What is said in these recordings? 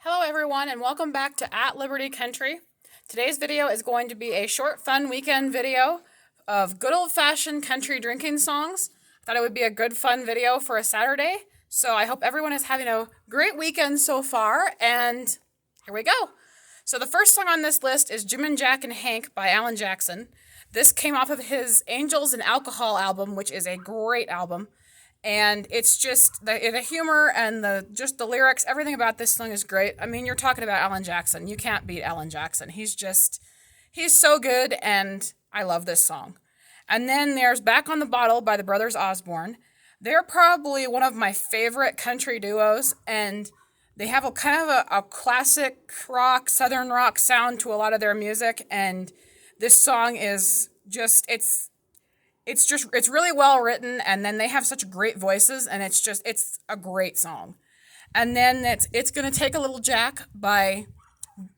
Hello everyone and welcome back to At Liberty Country. Today's video is going to be a short fun weekend video of good old-fashioned country drinking songs. I thought it would be a good fun video for a Saturday, so I hope everyone is having a great weekend so far, and here we go. So the first song on this list is Jim and Jack and Hank by Alan Jackson. This came off of his Angels and Alcohol album, which is a great album. And it's just the humor and the lyrics, everything about this song is great. I mean, you're talking about Alan Jackson. You can't beat Alan Jackson. He's so good, and I love this song. And then there's Back on the Bottle by the Brothers Osborne. They're probably one of my favorite country duos, and they have a kind of a classic rock, southern rock sound to a lot of their music, and this song is just, it's really well written, and then they have such great voices, and it's a great song. And then it's Gonna Take a Little Jack by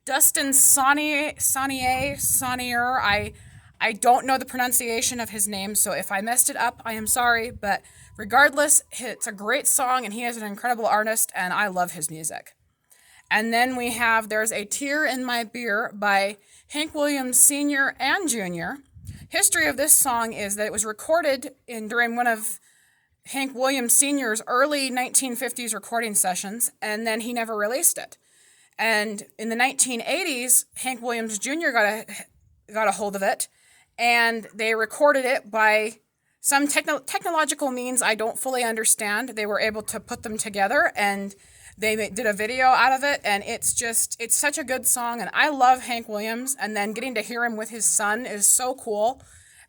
Dustin Sonnier. I don't know the pronunciation of his name, so if I messed it up, I am sorry, but regardless, it's a great song, and he is an incredible artist, and I love his music. And then there's A Tear in My Beer by Hank Williams Sr. and Jr. History of this song is that it was recorded during one of Hank Williams Sr.'s early 1950s recording sessions, and then he never released it. And in the 1980s, Hank Williams Jr. got a hold of it, and they recorded it by some technological means I don't fully understand. They were able to put them together, and they did a video out of it, and it's such a good song, and I love Hank Williams, and then getting to hear him with his son is so cool.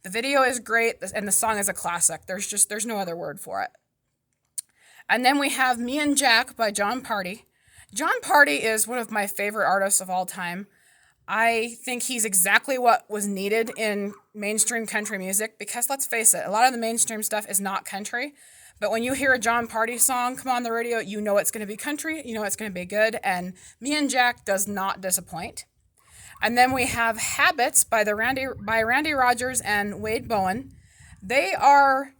The video is great, and the song is a classic. There's no other word for it. And then we have Me and Jack by John Party. John Party is one of my favorite artists of all time. I think he's exactly what was needed in mainstream country music, because let's face it, a lot of the mainstream stuff is not country. But when you hear a John Party song come on the radio, you know it's going to be country, you know it's going to be good, and Me and Jack does not disappoint. And then we have Habits by Randy Rogers and Wade Bowen. They are,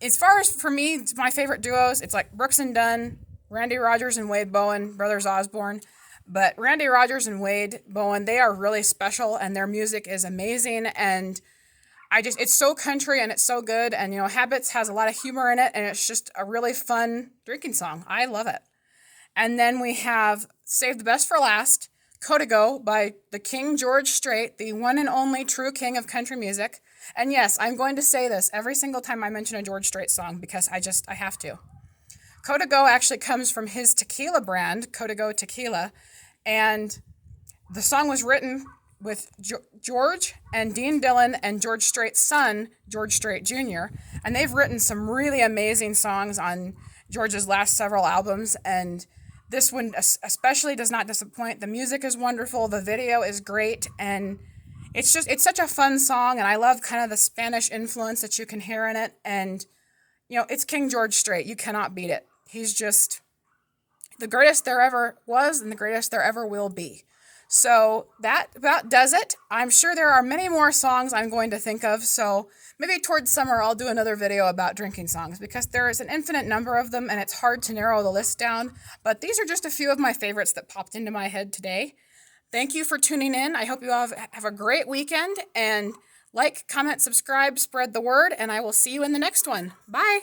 as far as for me, my favorite duos, it's like Brooks and Dunn, Randy Rogers and Wade Bowen, Brothers Osborne. But Randy Rogers and Wade Bowen, they are really special, and their music is amazing, and it's so country, and it's so good, and, Habits has a lot of humor in it, and it's just a really fun drinking song. I love it. And then we have Save the Best for Last, Codigo by the King George Strait, the one and only true king of country music. And yes, I'm going to say this every single time I mention a George Strait song, because I have to. Codigo actually comes from his tequila brand, Codigo Tequila, and the song was written with George and Dean Dillon and George Strait's son, George Strait Jr., and they've written some really amazing songs on George's last several albums, and this one especially does not disappoint. The music is wonderful, the video is great, and it's such a fun song, and I love kind of the Spanish influence that you can hear in it, and, it's King George Strait. You cannot beat it. He's just the greatest there ever was and the greatest there ever will be. So that about does it. I'm sure there are many more songs I'm going to think of, so maybe towards summer I'll do another video about drinking songs, because there is an infinite number of them and it's hard to narrow the list down, but these are just a few of my favorites that popped into my head today. Thank you for tuning in. I hope you all have a great weekend, and like, comment, subscribe, spread the word, and I will see you in the next one. Bye!